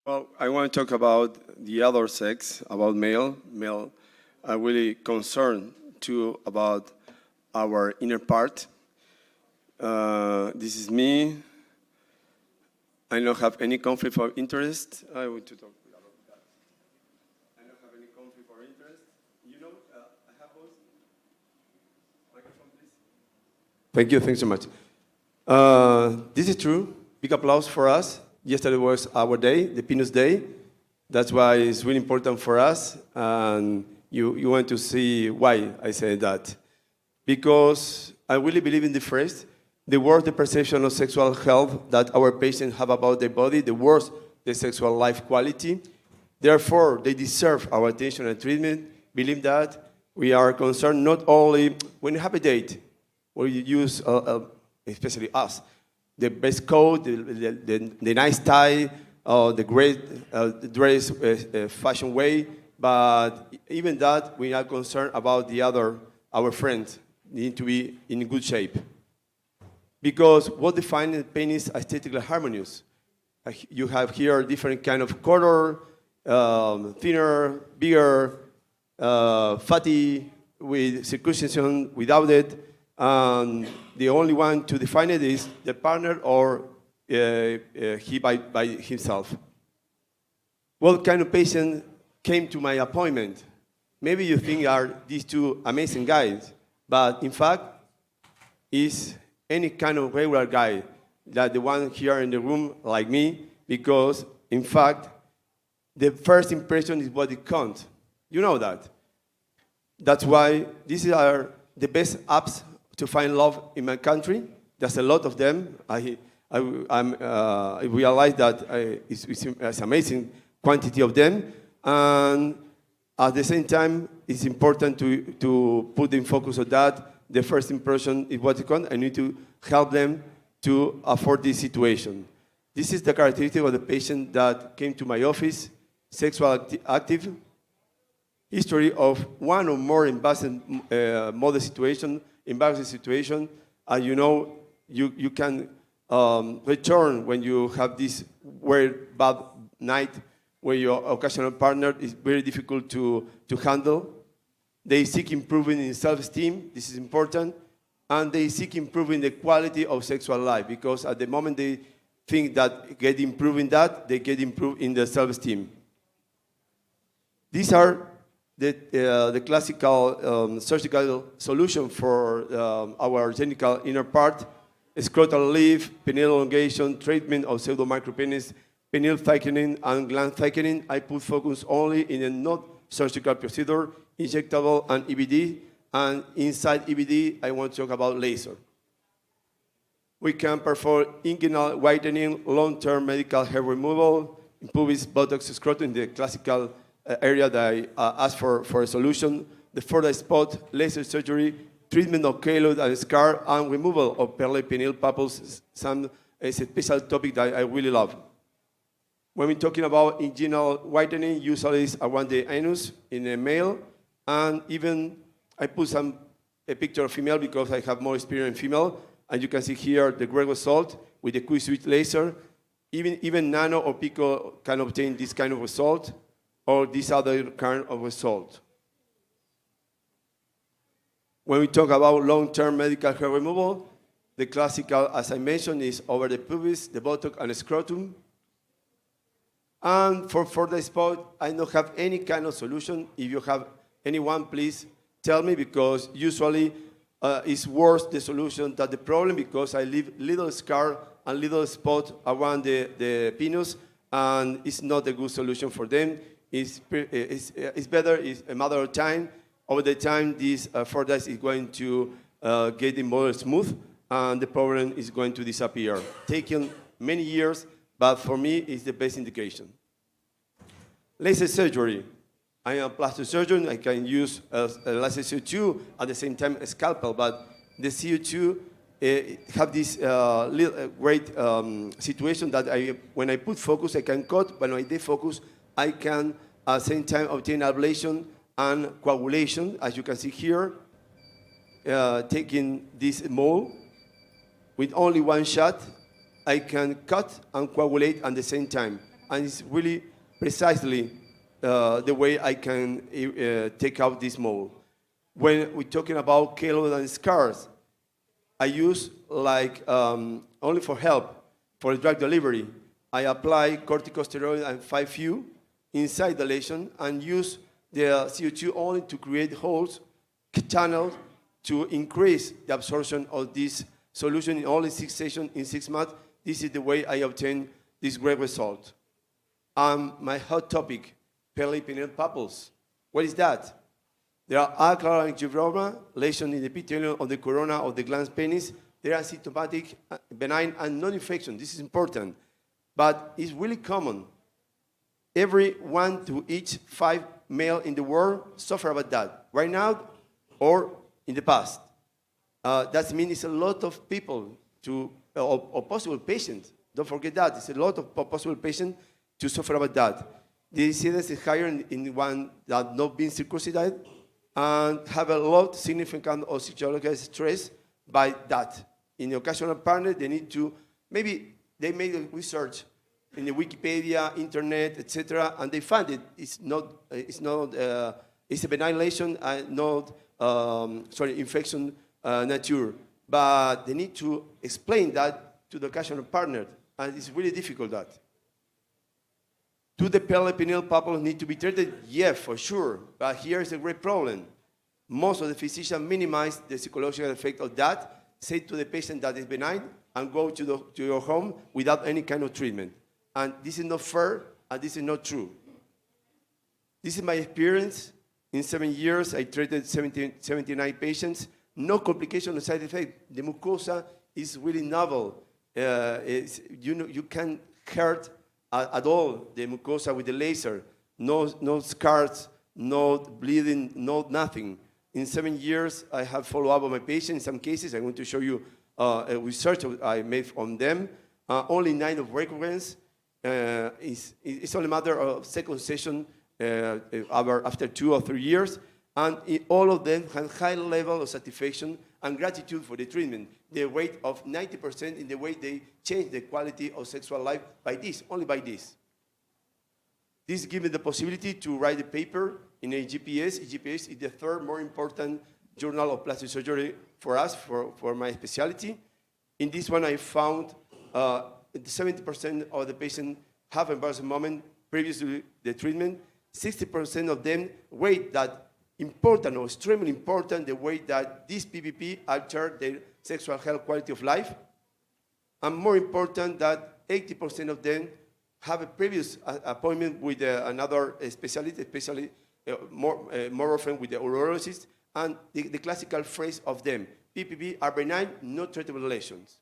Well, I want to talk about the other sex, about male. Male are really concerned too about our inner part. This is me. I don't have any conflict of interest. I want to talk about that. I don't have any conflict of interest. You know, I have both. Microphone, please. Thank you. Thanks so much. This is true. Big applause for us. Yesterday was our day, the Pinus Day. That's why it's really important for us. And you want to see why I say that. Because I really believe in the phrase, the worse the perception of sexual health that our patients have about their body, the worse the sexual life quality. Therefore, they deserve our attention and treatment. Believe that we are concerned not only when you have a date, where you use, especially us, the best coat, the nice tie, the great dress fashion way, but even that, we are concerned about our friends need to be in good shape. Because what defines the penis aesthetically harmonious? You have here different kind of color, thinner, bigger, fatty, with circumcision, without it. The only one to define it is the partner or he by himself. What kind of patient came to my appointment? Maybe you think are these two amazing guys, but in fact, is any kind of regular guy, that the one here in the room like me, because in fact, the first impression is what it counts. You know that. That's why these are the best apps to find love in my country. There's a lot of them. I realize that it's amazing quantity of them. And at the same time, it's important to put in focus on that. The first impression is what you want. I need to help them to afford this situation. This is the characteristic of the patient that came to my office, sexual active, history of one or more embarrassing embarrassing situation. And you know, you can return when you have this very bad night where your occasional partner is very difficult to handle. They seek improving in self-esteem, this is important, and they seek improving the quality of sexual life, because at the moment they think that get improved in that, they get improved in their self-esteem. These are the classical surgical solution for our genital inner part: scrotal lift, penile elongation, treatment of pseudomicropenis, penile thickening, and gland thickening. I put focus only in a not surgical procedure, injectable and EBD, and inside EBD, I want to talk about laser. We can perform inguinal whitening, long-term medical hair removal, pubis, buttocks, scrotum, in the classical area that I asked for a solution. The further spot, laser surgery, treatment of keloid and scar, and removal of perineal papules. It's a special topic that I really love. When we're talking about inguinal whitening, usually it's around the anus in a male, and even I put a picture of female because I have more experience in female, and you can see here the great result with the Q-switch laser. Even nano or pico can obtain this kind of result, or this other kind of result. When we talk about long-term medical hair removal, the classical, as I mentioned, is over the pubis, the buttock, and the scrotum. And for further spot, I don't have any kind of solution. If you have anyone, please tell me, because usually it's worse the solution than the problem, because I leave little scar and little spot around the penis, and it's not a good solution for them. It's better, it's a matter of time. Over the time, this Fordyce is going to get more smooth, and the problem is going to disappear. Taking many years, but for me, it's the best indication. Laser surgery. I am a plastic surgeon. I can use a laser CO2 at the same time a scalpel, but the CO2 have this great situation that when I put focus, I can cut. When I defocus, I can at the same time obtain ablation and coagulation, as you can see here, taking this mold with only one shot. I can cut and coagulate at the same time. and it's really precisely the way I can take out this mole. When we're talking about keloids and scars, I use only for help, for drug delivery. I apply corticosteroid and 5-FU inside the lesion and use the CO2 only to create holes, channels, to increase the absorption of this solution in only 6 sessions in 6 months. This is the way I obtain this great result. My hot topic, peripineal papules. What is that? There are alkaline angiograma, lesion in the epithelium of the corona of the glans penis. They are symptomatic, benign, and non-infection. This is important, but it's really common. Every 1 to each 5 male in the world suffer about that, right now or in the past. That means it's a lot of people or possible patients. Don't forget that. It's a lot of possible patients to suffer about that. The incidence is higher in one that have not been circumcised and have a lot significant of psychological stress by that. In the occasional partner, they need to, maybe they made a research in the Wikipedia, internet, etc., and they find it's a benign lesion and not, infection nature. But they need to explain that to the occasional partner, and it's really difficult that. Do the peripineal papules need to be treated? Yeah, for sure. But here's a great problem. Most of the physicians minimize the psychological effect of that, say to the patient that is benign, and go to your home without any kind of treatment. And this is not fair, and this is not true. This is my experience. In 7 years, I treated 79 patients. No complication or side effect. The mucosa is really novel. You can hurt at all the mucosa with the laser. No scars, no bleeding, no nothing. In 7 years, I have follow-up on my patients. In some cases, I'm going to show you a research I made on them. Only 9 of recurrence. It's only a matter of second session after 2 or 3 years. And all of them have high level of satisfaction and gratitude for the treatment. The rate of 90% in the way they change the quality of sexual life by this, only by this. This gives me the possibility to write a paper in a GPS. GPS is the third more important journal of plastic surgery for us, for my specialty. In this one, I found 70% of the patients have embarrassing moment previous to the treatment. 60% of them rate that important or extremely important the way that this PPP altered their sexual health quality of life. And more important that 80% of them have a previous appointment with another specialist, especially more often with the urologist, and the classical phrase of them, PPP are benign, not treatable lesions.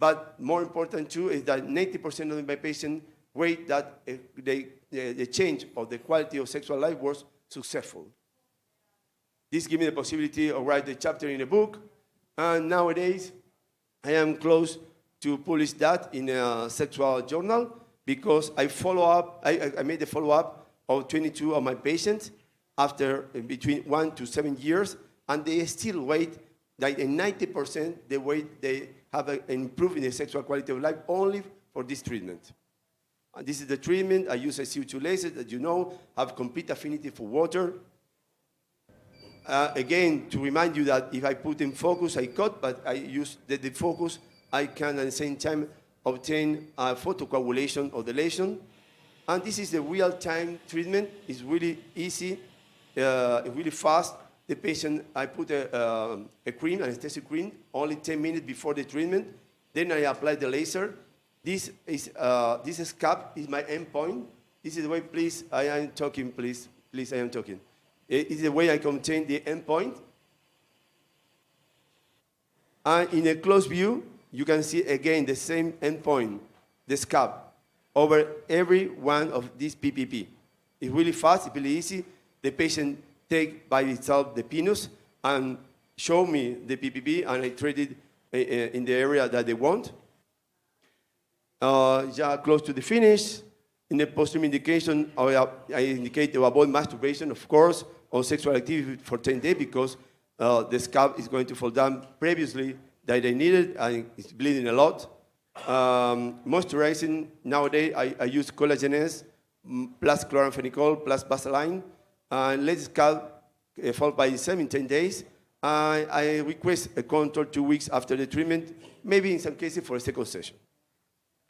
But more important too is that 90% of my patients rate that the change of the quality of sexual life was successful. This gives me the possibility of writing a chapter in a book, and nowadays I am close to publish that in a sexual journal because I made a follow-up of 22 of my patients after between 1 to 7 years, and they still wait like 90% the way they have an improvement in the sexual quality of life only for this treatment. And this is the treatment. I use a CO2 laser that you know have complete affinity for water. Again, to remind you that if I put in focus, I cut, but I use the focus, I can at the same time obtain a photocoagulation of the lesion. And this is the real-time treatment. It's really easy, really fast. The patient, I put a cream, anesthetic cream, only 10 minutes before the treatment. Then I apply the laser. This scab is my endpoint. This is the way, please, I am talking, please, I am talking. It's the way I can obtain the endpoint. And in a close view, you can see again the same endpoint, the scab, over every one of these PPP. It's really fast, it's really easy. The patient take by itself the penis and show me the PPP, and I treat it in the area that they want. Close to the finish. In the posterior indication, I indicate to avoid masturbation, of course, on sexual activity for 10 days because the scab is going to fall down previously that they needed and it's bleeding a lot. Moisturizing, nowadays I use collagenase plus chloramphenicol plus Vaseline. Let the scalp fall by 17 days. I request a control 2 weeks after the treatment, maybe in some cases for a second session.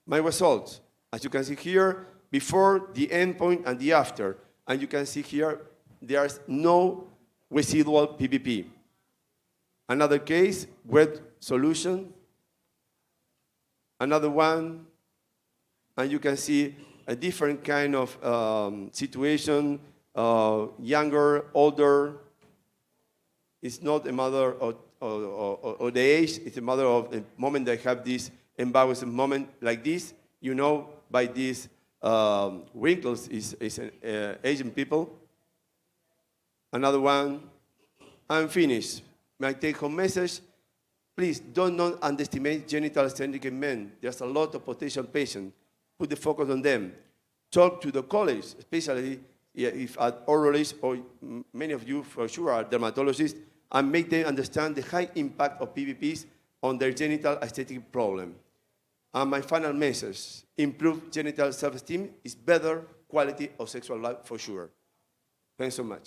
My results, as you can see here, before the endpoint and the after. And you can see here, there's no residual PPP. Another case, wet solution. Another one, and you can see a different kind of situation, younger, older. It's not a matter of the age, it's a matter of the moment they have this embarrassing moment like this. You know, by these wrinkles is Asian people. Another one, I'm finished. My take-home message, please do not underestimate genital stenting in men. There's a lot of potential patients. Put the focus on them. Talk to the colleagues, especially if at oralists, or many of you for sure are dermatologists, and make them understand the high impact of PPPs on their genital aesthetic problem. And my final message, improve genital self-esteem is better quality of sexual life for sure. Thanks so much.